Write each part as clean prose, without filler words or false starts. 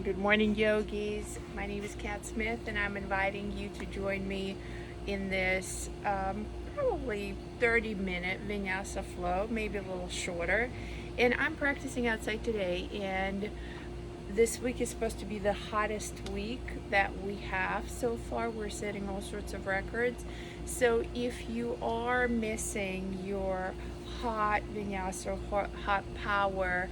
Good morning, yogis. My name is Kat Smith, and I'm inviting you to join me in this probably 30-minute Vinyasa Flow, maybe a little shorter. And I'm practicing outside today, and this week is supposed to be the hottest week that we have so far. We're setting all sorts of records. So if you are missing your hot vinyasa, hot power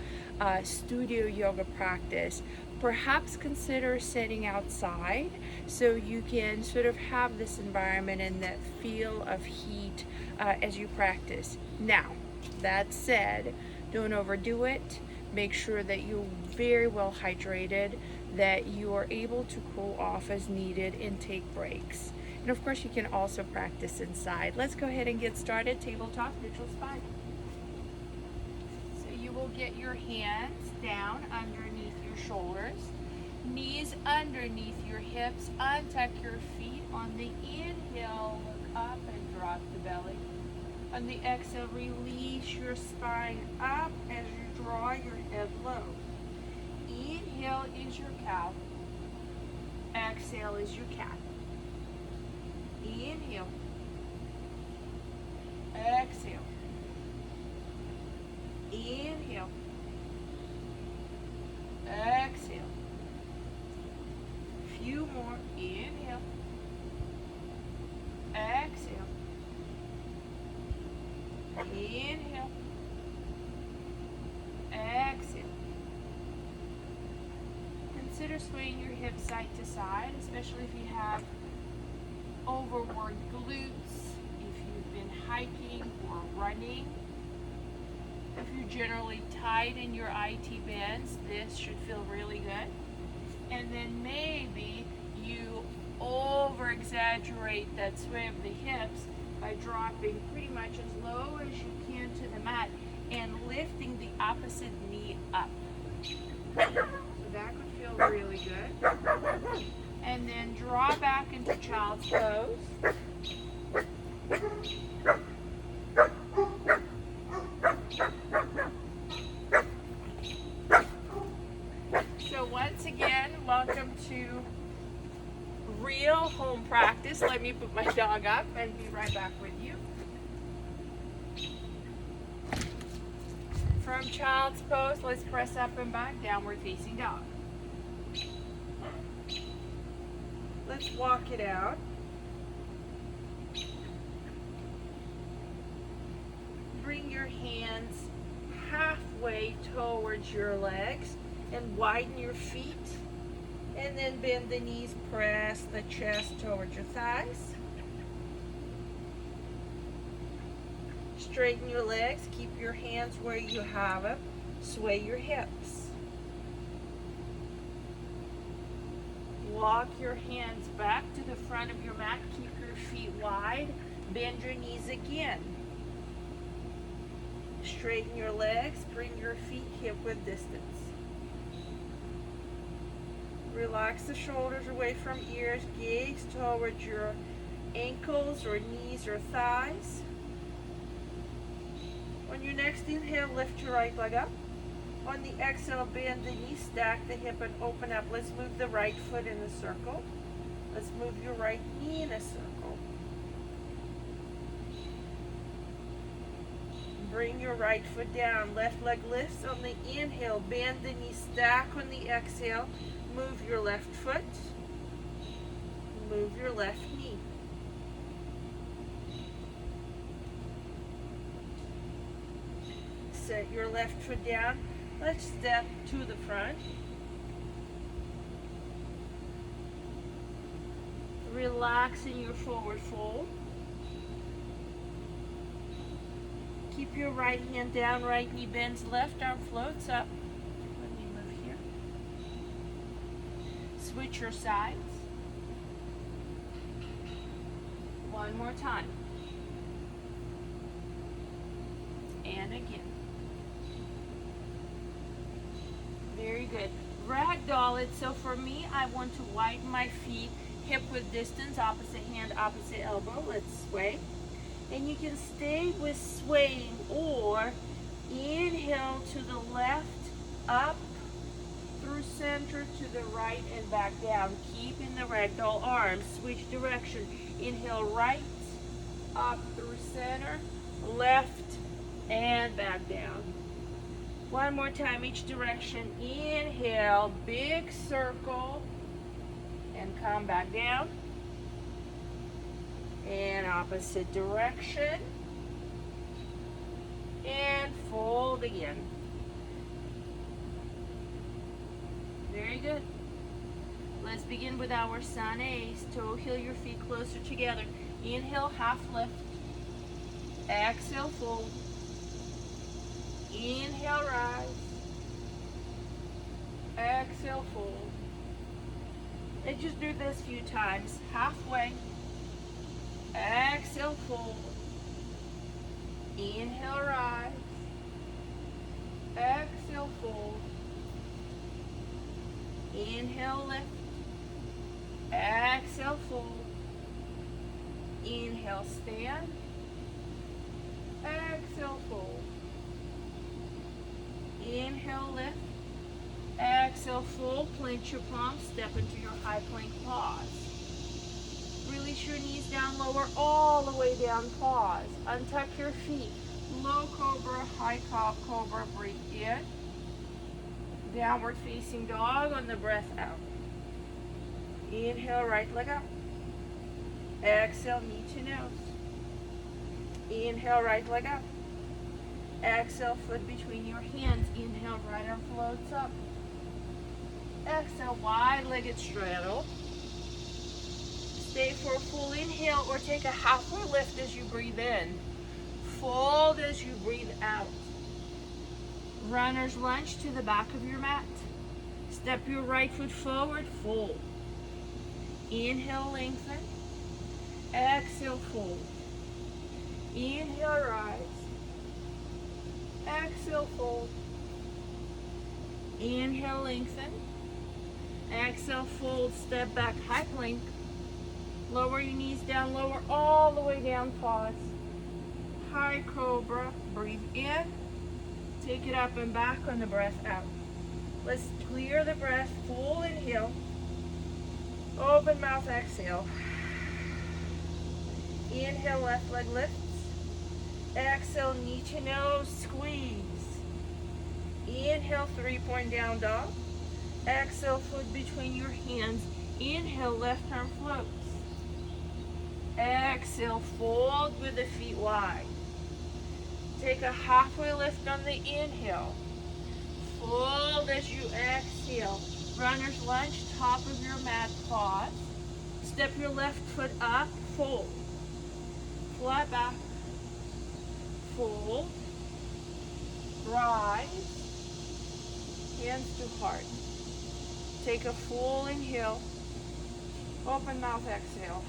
studio yoga practice, perhaps consider sitting outside so you can sort of have this environment and that feel of heat as you practice. Now, that said, don't overdo it. Make sure that you're very well hydrated, that you are able to cool off as needed and take breaks. And of course, you can also practice inside. Let's go ahead and get started. Tabletop, neutral spine. So you will get your hands down underneath your shoulders, knees underneath your hips. Untuck your feet. On the inhale, look up and drop the belly. On the exhale, release your spine up as you draw your head low. Inhale is your cow. Exhale is your cat. Inhale. Exhale. Inhale. Exhale. Few more. Inhale. Exhale. Inhale. Exhale. Consider swaying your hips side to side, especially if you have overworked glutes, if you've been hiking or running. If you're generally tight in your IT bands, this should feel really good. And then maybe you over-exaggerate that sway of the hips by dropping pretty much as low as you can to the mat and lifting the opposite knee up. So that would feel really good. And then draw back into child's pose. So once again, welcome to real home practice. Let me put my dog up and be right back with you. From child's pose, let's press up and back, downward facing dog. Let's walk it out. Bring your hands halfway towards your legs and widen your feet. And then bend the knees, press the chest towards your thighs. Straighten your legs, keep your hands where you have them. Sway your hips. Walk your hands back to the front of your mat. Keep your feet wide. Bend your knees again. Straighten your legs. Bring your feet hip width distance. Relax the shoulders away from ears. Gaze towards your ankles or knees or thighs. On your next inhale, lift your right leg up. On the exhale, bend the knee, stack the hip, and open up. Let's move the right foot in a circle. Let's move your right knee in a circle. Bring your right foot down. Left leg lifts on the inhale. Bend the knee, stack on the exhale. Move your left foot. Move your left knee. Set your left foot down. Let's step to the front. Relax in your forward fold. Keep your right hand down, right knee bends, left arm floats up. Let me move here. Switch your sides. One more time. And again. Very good. Ragdoll it. So for me, I want to widen my feet hip width distance, opposite hand, opposite elbow. Let's sway. And you can stay with swaying or inhale to the left, up, through through center to the right and back down. Keeping the ragdoll arms. Switch direction. Inhale right, up through center, left, and back down. One more time each direction. Inhale, big circle, and come back down. And opposite direction. And fold again. Very good. Let's begin with our sun A's. Toe heel your feet closer together. Inhale, half lift. Exhale, fold. Inhale, rise. Exhale, fold. And just do this a few times. Halfway. Exhale, fold. Inhale, rise. Exhale, fold. Inhale, lift. Exhale, fold. Inhale, stand. Exhale, fold. Inhale, lift. Exhale, fold. Plank your palms. Step into your high plank. Pause. Release your knees down, lower all the way down. Pause. Untuck your feet. Low cobra, high cobra. Breathe in. Downward facing dog on the breath out. Inhale, right leg up. Exhale, knee to nose. Inhale, right leg up. Exhale, foot between your hands. Inhale, right arm floats up. Exhale, wide-legged straddle. Stay for a full inhale or take a halfway lift as you breathe in. Fold as you breathe out. Runner's lunge to the back of your mat. Step your right foot forward, fold. Inhale, lengthen. Exhale, fold. Inhale, rise. Exhale, fold. Inhale, lengthen. Exhale, fold. Step back, high plank. Lower your knees down, lower all the way down, pause. High cobra, breathe in. Take it up and back on the breath out. Let's clear the breath, full inhale. Open mouth, exhale. Inhale, left leg lifts. Exhale, knee to nose, squeeze. Inhale, 3-point down dog. Exhale, foot between your hands. Inhale, left arm floats. Exhale, fold with the feet wide. Take a halfway lift on the inhale. Fold as you exhale. Runner's lunge, top of your mat, pause. Step your left foot up, fold. Flat back, fold. Rise. Hands to heart. Take a full inhale. Open mouth, exhale.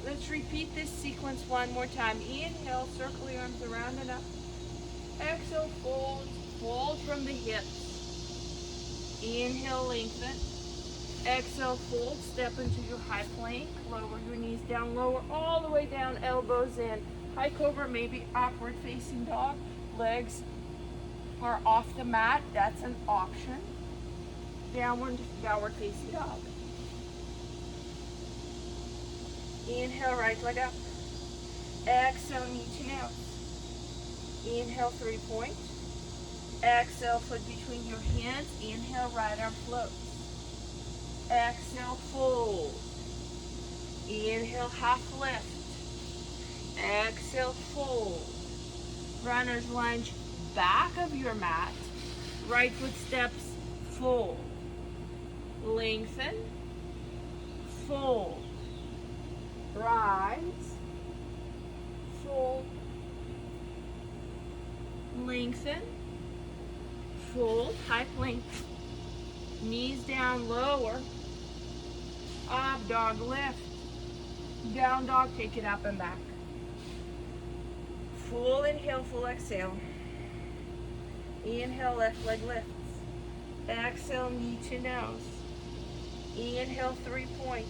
Let's repeat this sequence one more time. Inhale, circle your arms around and up. Exhale, fold. Fold from the hips. Inhale, lengthen. Exhale, fold. Step into your high plank. Lower your knees down, lower all the way down, elbows in. High cobra, maybe upward facing dog. Legs are off the mat. That's an option. Downward facing dog. Inhale, right leg up. Exhale, knee to nose. Inhale, 3-point. Exhale, foot between your hands. Inhale, right arm floats. Exhale, fold. Inhale, half lift. Exhale, fold. Runner's lunge, back of your mat. Right foot steps, fold. Lengthen, fold. Rise, fold, lengthen, fold, high plank, knees down, lower, up dog, lift, down dog, take it up and back. Full inhale, full exhale. Inhale, left leg lifts. Exhale, knee to nose. Inhale, 3-point.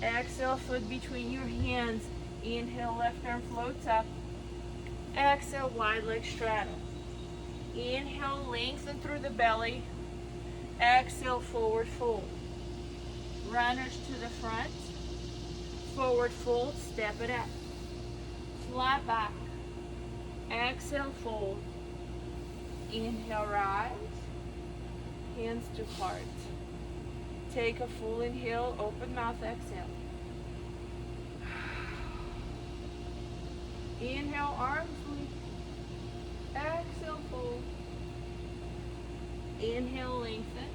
Exhale, foot between your hands. Inhale, left arm floats up. Exhale, wide leg straddle. Inhale, lengthen through the belly. Exhale, forward fold. Runners to the front. Forward fold, step it up. Flat back. Exhale, fold. Inhale, rise. Hands to heart. Take a full inhale, open mouth, exhale. Inhale, arms lift. Exhale, fold. Inhale, lengthen.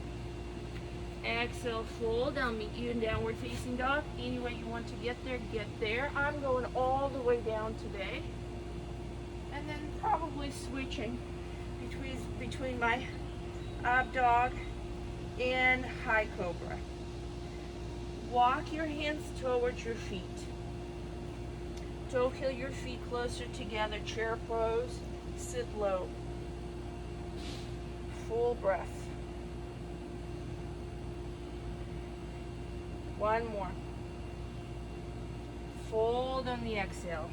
Exhale, fold. I'll meet you in downward facing dog. Any way you want to get there, get there. I'm going all the way down today. And then probably switching between my up dog and high cobra. Walk your hands towards your feet. Toe heel your feet closer together. Chair pose. Sit low. Full breath. One more. Fold on the exhale.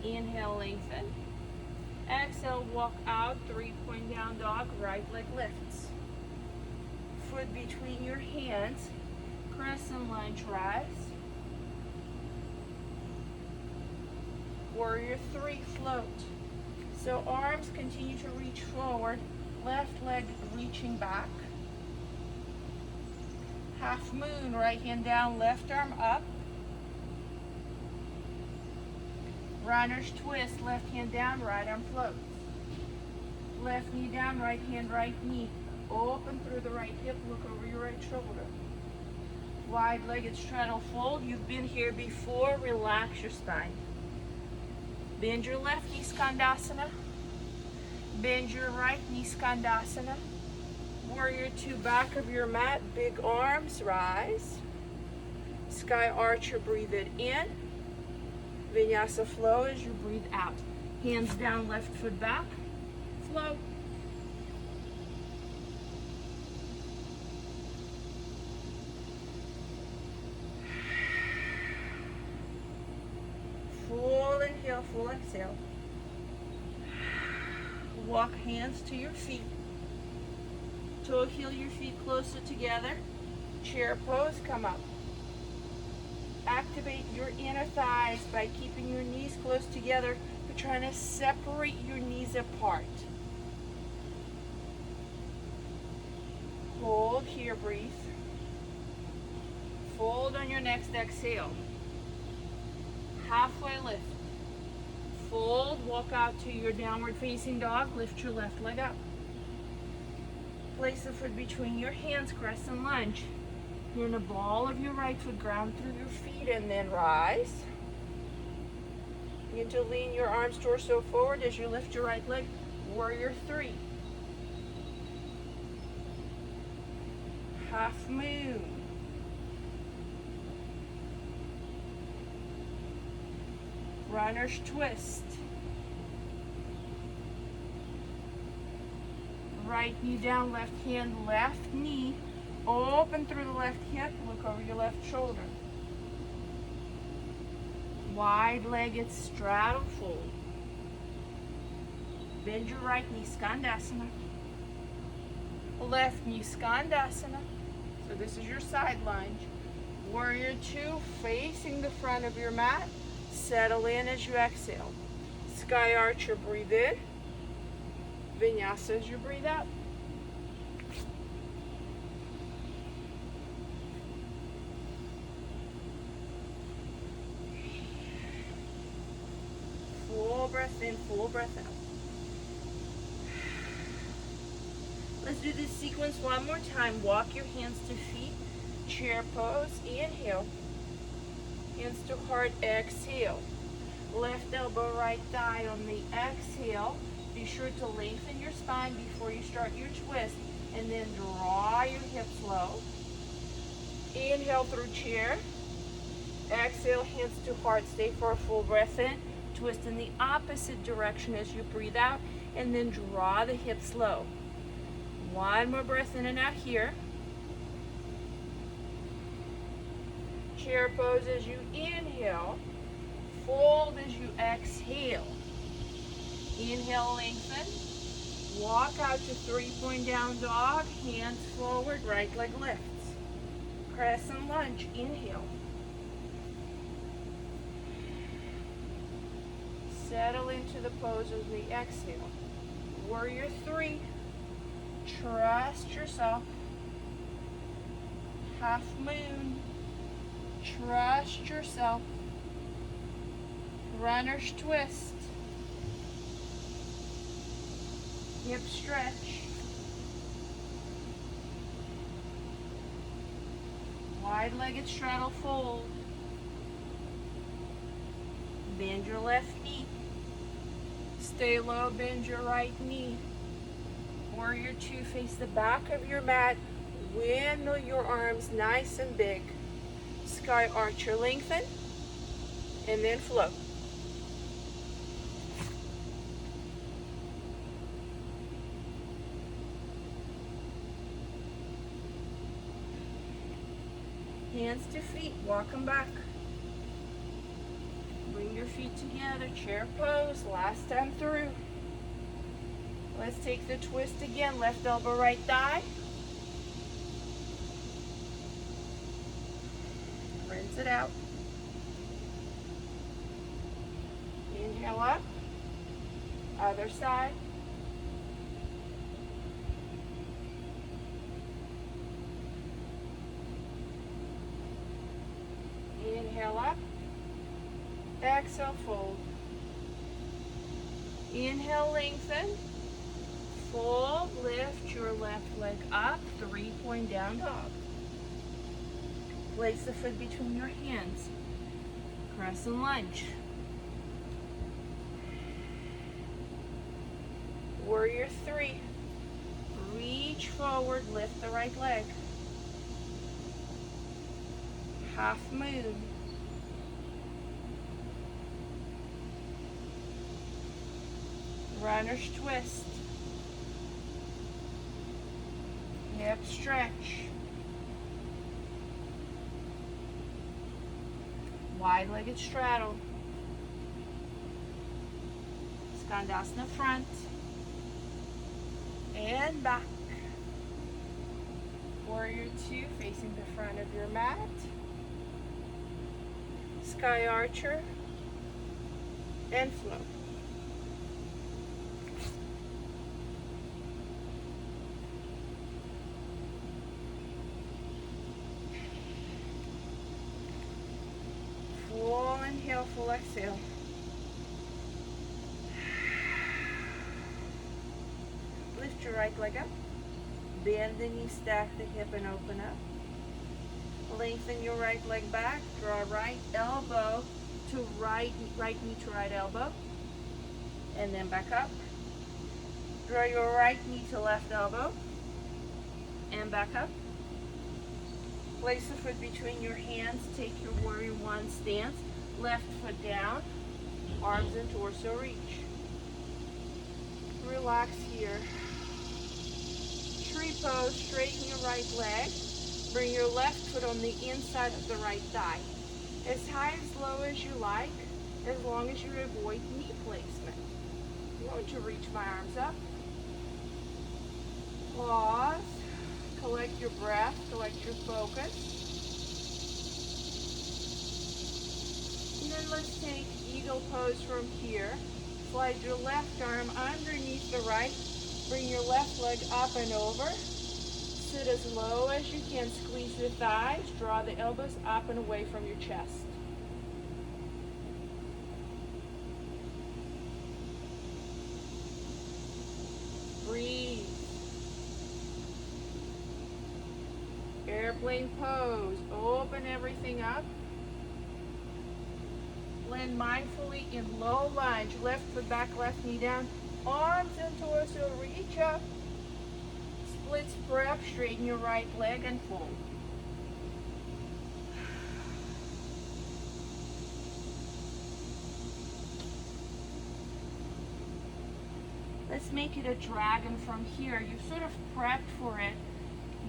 Inhale, lengthen. Exhale, walk out, 3-point down dog, right leg lifts. Foot between your hands, crescent lunge, rise. Warrior 3, float. So arms continue to reach forward, left leg reaching back. Half moon, right hand down, left arm up. Runner's twist, left hand down, right arm floats. Left knee down, right hand, right knee. Open through the right hip, look over your right shoulder. Wide-legged straddle fold. You've been here before. Relax your spine. Bend your left knee, Skandasana. Bend your right knee, Skandasana. Warrior 2, back of your mat, big arms, rise. Sky Archer, breathe it in. Vinyasa Flow as you breathe out. Hands down, left foot back. Flow. Full inhale, full exhale. Walk hands to your feet. Toe heel your feet closer together. Chair pose, come up. Activate your inner thighs by keeping your knees close together, but trying to separate your knees apart. Hold here, breathe. Fold on your next exhale. Halfway lift. Fold, walk out to your downward facing dog, lift your left leg up. Place the foot between your hands, crescent lunge. You're in a ball of your right foot, ground through your feet, and then rise. Begin to lean your arms torso forward as you lift your right leg. Warrior 3. Half moon. Runner's twist. Right knee down, left hand, left knee. Open through the left hip, look over your left shoulder. Wide-legged straddle fold. Bend your right knee, Skandasana. Left knee, Skandasana. So this is your side lunge. Warrior 2, facing the front of your mat. Settle in as you exhale. Sky Archer, breathe in. Vinyasa as you breathe out. Full breath in, full breath out. Let's do this sequence one more time. Walk your hands to feet. Chair pose. Inhale. Hands to heart. Exhale. Left elbow, right thigh on the exhale. Be sure to lengthen your spine before you start your twist. And then draw your hips low. Inhale through chair. Exhale, hands to heart. Stay for a full breath in. Twist in the opposite direction as you breathe out. And then draw the hips low. One more breath in and out here. Chair pose as you inhale. Fold as you exhale. Inhale, lengthen. Walk out to 3-point down dog, hands forward, right leg lifts. Crescent lunge, inhale. Settle into the pose as we exhale. Warrior 3, trust yourself. Half moon, trust yourself. Runner's twist. Hip stretch. Wide-legged straddle fold. Bend your left knee. Stay low, bend your right knee. Warrior 2, face the back of your mat. Windmill your arms nice and big. Sky archer, lengthen. And then flow. Hands to feet, walk them back. Bring your feet together, chair pose, last time through. Let's take the twist again, left elbow, right thigh. Rinse it out. Inhale up, other side. Inhale up, exhale, fold. Inhale, lengthen, fold, lift your left leg up, 3-point down dog. Place the foot between your hands, crescent lunge. Warrior 3, reach forward, lift the right leg. Half moon. Runner's twist. Hip stretch. Wide-legged straddle. Skandasana front. And back. Warrior 2, facing the front of your mat. Sky archer. And flow. Full inhale, full exhale. Lift your right leg up. Bend the knee, stack the hip, and open up. Lengthen your right leg back. Draw right elbow to right knee to right elbow. And then back up. Draw your right knee to left elbow. And back up. Place the foot between your hands. Take your warrior 1 stance. Left foot down. Arms and torso reach. Relax here. Tree pose. Straighten your right leg. Bring your left foot on the inside of the right thigh. As high as low as you like, as long as you avoid knee placement. I'm going to reach my arms up. Pause. Collect your breath. Collect your focus. And then let's take eagle pose from here. Slide your left arm underneath the right. Bring your left leg up and over. Sit as low as you can. Squeeze the thighs. Draw the elbows up and away from your chest. Breathe. Airplane pose. Open everything up. Land mindfully in low lunge. Left foot back, left knee down. Arms and torso reach up. Split prep. Straighten your right leg and fold. Let's make it a dragon from here. You've sort of prepped for it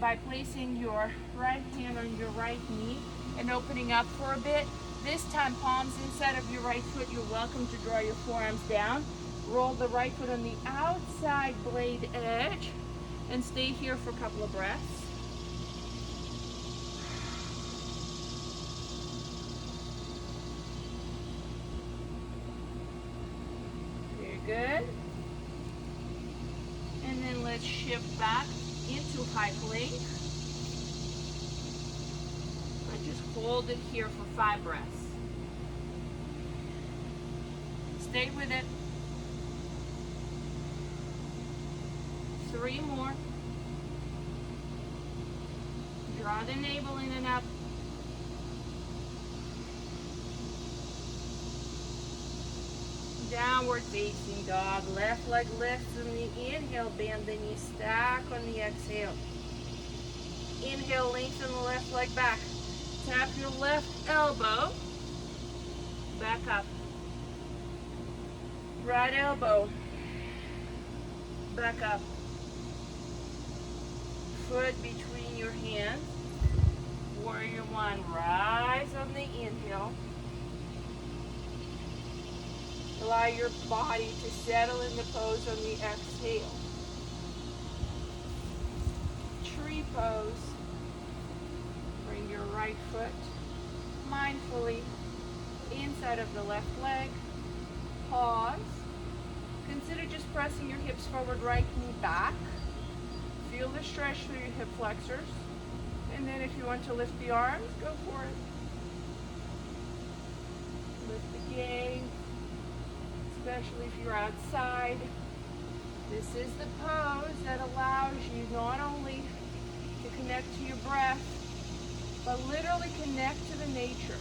by placing your right hand on your right knee and opening up for a bit. This time, palms inside of your right foot. You're welcome to draw your forearms down. Roll the right foot on the outside blade edge and stay here for a couple of breaths. Very good. And then let's shift back into high plank. And just hold it here for 5 breaths. Stay with it. 3 more. Draw the navel in and up. Downward facing dog. Left leg lifts on the inhale, bend the knee, stack on the exhale. Inhale, lengthen the left leg back. Tap your left elbow. Back up. Right elbow. Back up. Foot between your hands. Warrior 1. Rise on the inhale. Allow your body to settle in the pose on the exhale. Tree pose. Bring your right foot mindfully inside of the left leg. Pause. Consider just pressing your hips forward, right knee back. Feel the stretch through your hip flexors. And then if you want to lift the arms, go for it. Lift the gaze, especially if you're outside. This is the pose that allows you not only to connect to your breath, but literally connect to the nature.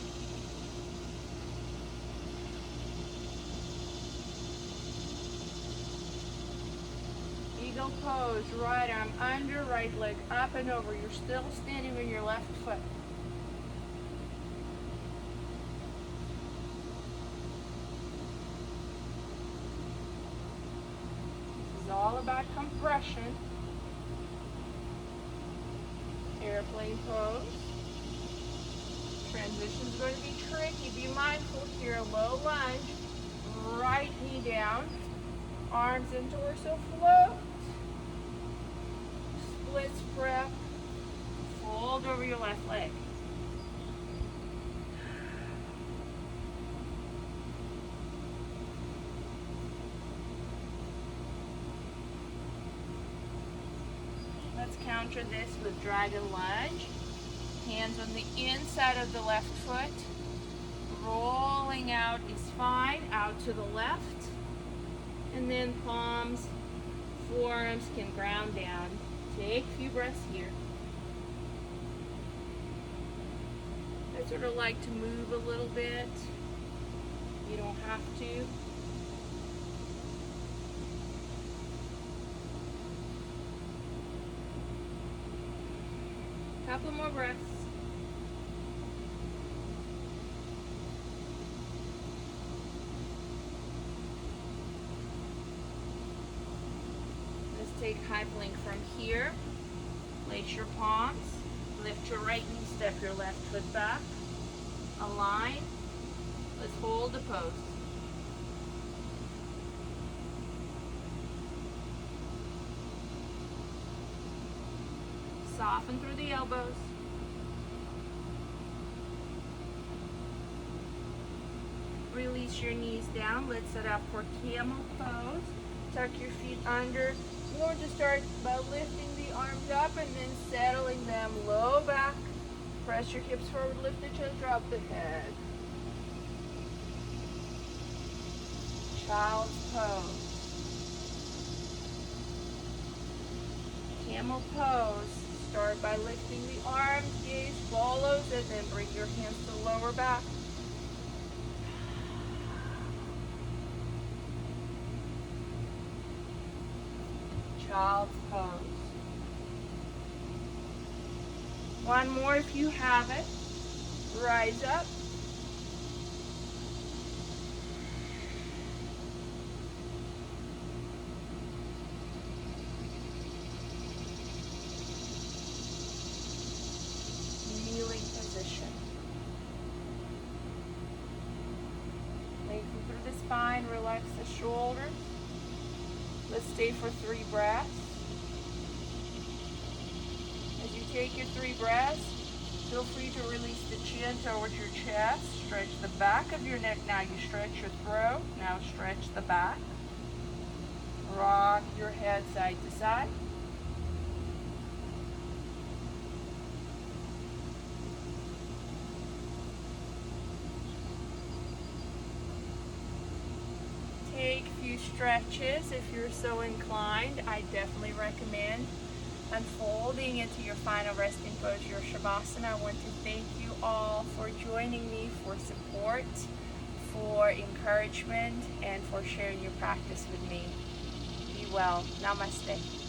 Eagle pose, right arm under, right leg up and over. You're still standing on your left foot. This is all about compression. Airplane pose. Transition is going to be tricky. Be mindful here. Low lunge. Right knee down. Arms and torso float. Splits breath. Fold over your left leg. Let's counter this with dragon lunge. Hands on the inside of the left foot. Rolling out is fine. Out to the left. And then palms, forearms can ground down. Take a few breaths here. I sort of like to move a little bit. You don't have to. Couple more breaths. Let's take high plank from here. Place your palms. Lift your right knee, step your left foot back. Align. Let's hold the pose. Soften through the elbows. Release your knees down. Let's set up for camel pose. Tuck your feet under. You're going to start by lifting the arms up and then settling them low back. Press your hips forward, lift the chin, drop the head. Child's pose. Camel pose. Start by lifting the arms, gaze follows, and then bring your hands to the lower back. Child's pose. One more if you have it. Rise up. Kneeling position. Lengthen through the spine, relax the shoulders. Let's stay for 3 breaths. As you take your 3 breaths, feel free to release the chin towards your chest. Stretch the back of your neck. Now you stretch your throat. Now stretch the back. Rock your head side to side. Take a few stretches if you're so inclined. I definitely recommend unfolding into your final resting pose, your Shavasana. I want to thank you all for joining me, for support, for encouragement, and for sharing your practice with me. Be well. Namaste.